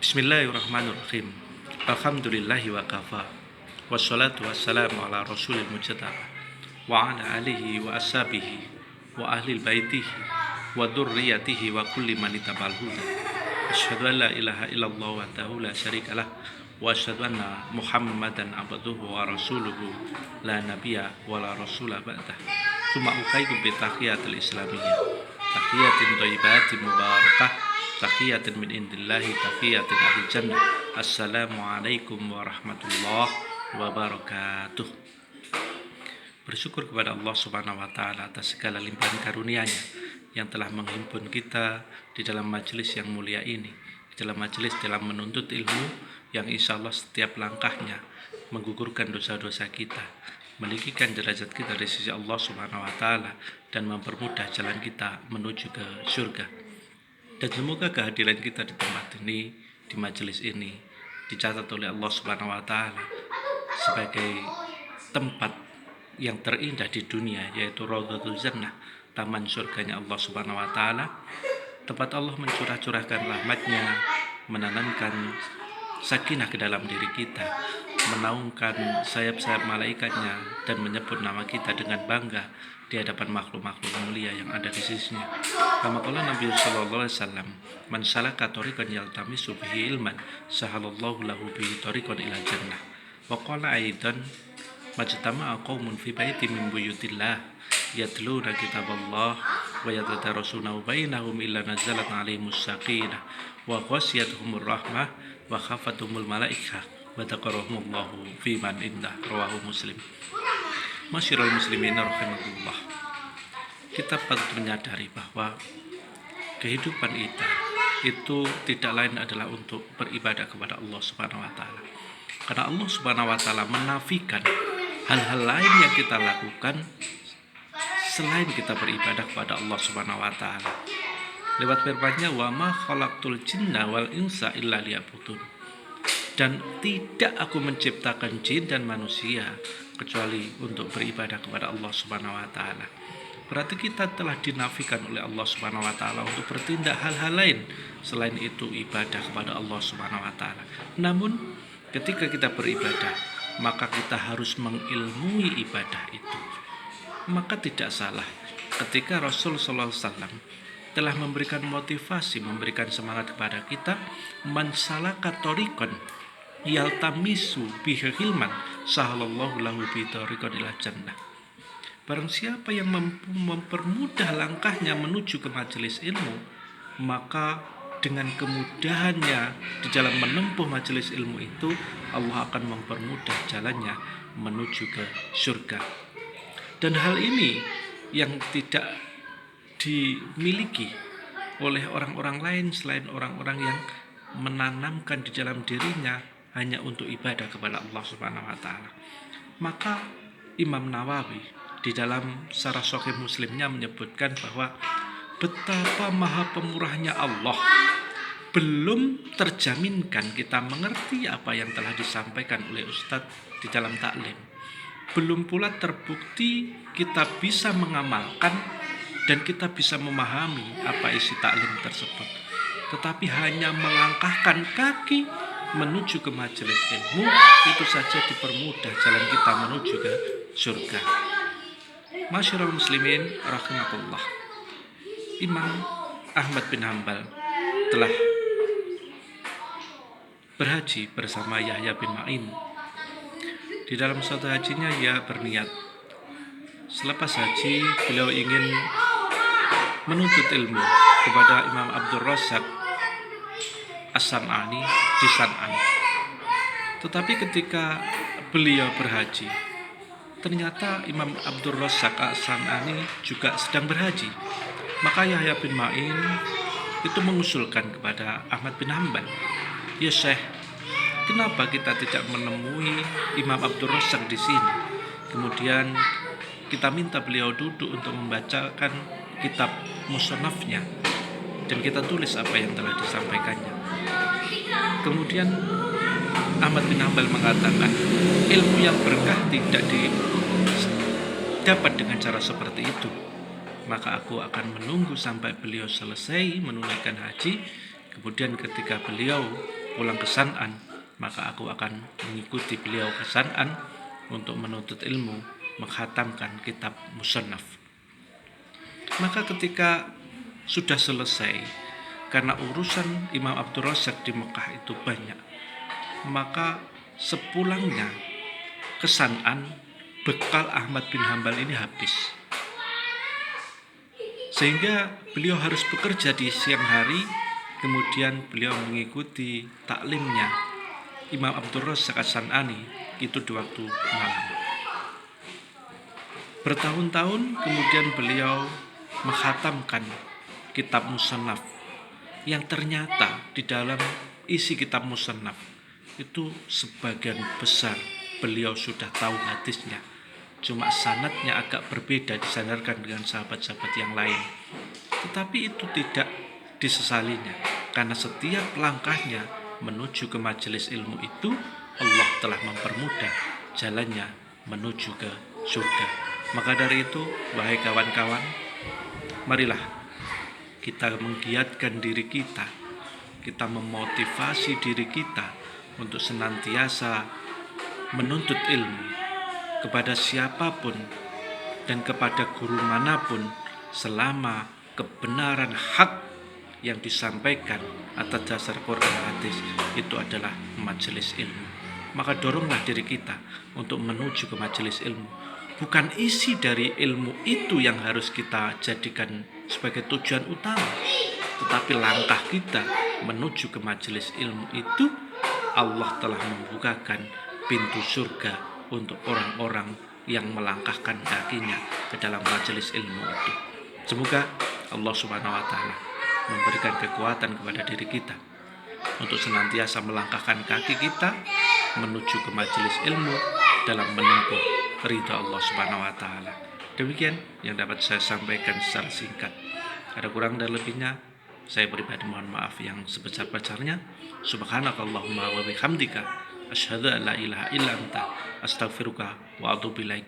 Bismillahirrahmanirrahim. Alhamdulillahi wa kafa. Wassalatu wassalamu ala rasulil mujtaba wa ala alihi wa ashabihi wa ahli baitihi wa dzurriyyatihi wa kulli man ittaba'al huda. Asyhadu an la ilaha illallah wahdahu la syarikalah wa asyhadu anna Muhammadan abduhu wa rasuluhu la nabiyya wa la rasula ba'dah. Tsumma uqaidu bi tahiyatil islamiyyah. Tahiyatin thayyibatin mubarakah. Tahiyatin min indillahi tahiyatin ahli jannah. Assalamualaikum warahmatullahi wabarakatuh. Bersyukur kepada Allah Subhanahu wa taala atas segala limpahan karunia-Nya yang telah menghimpun kita di dalam majelis yang mulia ini, di dalam majelis dalam menuntut ilmu yang insya Allah setiap langkahnya menggugurkan dosa-dosa kita, meninggikan derajat kita di sisi Allah Subhanahu wa taala dan mempermudah jalan kita menuju ke surga. Dan semoga kehadiran kita di tempat ini, di majelis ini, dicatat oleh Allah Subhanahu wa taala sebagai tempat yang terindah di dunia, yaitu Raudhatul Jannah, taman surganya Allah Subhanahu wa taala. Tempat Allah mencurah-curahkan rahmat-Nya, menanamkan sakinah ke dalam diri kita, menaungkan sayap-sayap malaikat-Nya dan menyebut nama kita dengan bangga di hadapan makhluk-makhluk mulia yang ada di sisinya. Kama qala Nabi sallallahu alaihi wasallam, "Man salaka thariqan yaltamisu bihi ilman, sahalallahu lahu bihi thariqan ila jannah." Wa qala aidan, "Majtama'a qaumun fi baitin min buyutillah, yatluna kitaballah wa yatadarasunahu bainahum illa nazalat 'alaihimus sakinah wa ghasyiyatuhumur rahmah wa khafathumul malaikah wa dzakarahumullahu fi man indah." Rawahu Muslim. Masyiral muslimin rahimakumullah. Kita patut menyadari bahwa kehidupan kita itu tidak lain adalah untuk beribadah kepada Allah Subhanahu wa taala. Karena Allah Subhanahu wa taala menafikan hal-hal lain yang kita lakukan selain kita beribadah kepada Allah Subhanahu wa taala. Lewat firman-Nya, "Wa ma khalaqtul jinna wal insa illa liya'budun." Dan tidak aku menciptakan jin dan manusia kecuali untuk beribadah kepada Allah Subhanahu wa taala. Berarti kita telah dinafikan oleh Allah Subhanahu wa taala untuk bertindak hal-hal lain selain itu ibadah kepada Allah Subhanahu wa taala. Namun ketika kita beribadah, maka kita harus mengilmui ibadah itu. Maka tidak salah ketika Rasul sallallahu alaihi wasallam telah memberikan motivasi, memberikan semangat kepada kita, "Man salaka thariqan yaltamisu bihi ilman, sahalallahu lahu bihi thariqan ila jannah." Barang siapa yang mempermudah langkahnya menuju ke majelis ilmu, maka dengan kemudahannya di dalam menempuh majelis ilmu itu, Allah akan mempermudah jalannya menuju ke surga. Dan hal ini yang tidak dimiliki oleh orang-orang lain selain orang-orang yang menanamkan di dalam dirinya hanya untuk ibadah kepada Allah Subhanahu wa taala. Maka Imam Nawawi di dalam Syarah Sahih Muslimnya menyebutkan bahwa betapa maha pemurahnya Allah, belum terjaminkan kita mengerti apa yang telah disampaikan oleh Ustadz di dalam taklim, belum pula terbukti kita bisa mengamalkan dan kita bisa memahami apa isi taklim tersebut, tetapi hanya melangkahkan kaki menuju ke majelis ilmu, itu saja dipermudah jalan kita menuju ke surga. Masyiral muslimin rahimakumullah. Imam Ahmad bin Hanbal telah berhaji bersama Yahya bin Ma'in. Di dalam suatu hajinya ia berniat, selepas haji beliau ingin menuntut ilmu kepada Imam Abdul Razak As-San'ani di San'an. Tetapi ketika beliau berhaji, ternyata Imam Abdul Razak As-San'ani juga sedang berhaji. Maka Yahya bin Ma'in itu mengusulkan kepada Ahmad bin Hanbal, "Ya Syekh, kenapa kita tidak menemui Imam Abdul Razak di sini? Kemudian kita minta beliau duduk untuk membacakan kitab musannafnya dan kita tulis apa yang telah disampaikannya." Kemudian Ahmad bin Hanbal mengatakan, ilmu yang berkah tidak didapat dengan cara seperti itu. Maka aku akan menunggu sampai beliau selesai menunaikan haji. Kemudian ketika beliau pulang ke San'an, maka aku akan mengikuti beliau ke San'an untuk menuntut ilmu, menghatamkan kitab Musannaf. Maka ketika sudah selesai, karena urusan Imam Abdul Razak di Mekah itu banyak, maka sepulangnya ke San'an, bekal Ahmad bin Hambal ini habis, sehingga beliau harus bekerja di siang hari. Kemudian beliau mengikuti taklimnya Imam Abdul Razak As-San'ani itu di waktu malam. Bertahun-tahun kemudian beliau menghatamkan kitab Musannaf, yang ternyata di dalam isi kitab Musannaf itu sebagian besar beliau sudah tahu hadisnya, cuma sanadnya agak berbeda disandarkan dengan sahabat-sahabat yang lain. Tetapi itu tidak disesalinya, karena setiap langkahnya menuju ke majelis ilmu itu Allah telah mempermudah jalannya menuju ke surga. Maka dari itu, wahai kawan-kawan, marilah kita menggiatkan diri kita, kita memotivasi diri kita untuk senantiasa menuntut ilmu kepada siapapun dan kepada guru manapun, selama kebenaran hak yang disampaikan atas dasar Quran hadis itu adalah majelis ilmu. Maka doronglah diri kita untuk menuju ke majelis ilmu. Bukan isi dari ilmu itu yang harus kita jadikan sebagai tujuan utama, tetapi langkah kita menuju ke majelis ilmu itu, Allah telah membukakan pintu surga untuk orang-orang yang melangkahkan kakinya ke dalam majelis ilmu itu. Semoga Allah Subhanahu wa Ta'ala memberikan kekuatan kepada diri kita untuk senantiasa melangkahkan kaki kita menuju ke majelis ilmu dalam menempuh ridha Allah Subhanahu wa Ta'ala. Demikian yang dapat saya sampaikan secara singkat. Ada kurang dan lebihnya, saya pribadi mohon maaf yang sebesar-besarnya. Subhanakallahumma wa bihamdika, asyhadu an la ilaha illa anta, astaghfiruka wa atubu ilaik.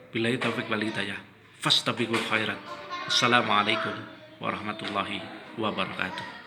Billahi taufiq wal hidayah. Fastabiqul khairat. Assalamualaikum warahmatullahi wabarakatuh.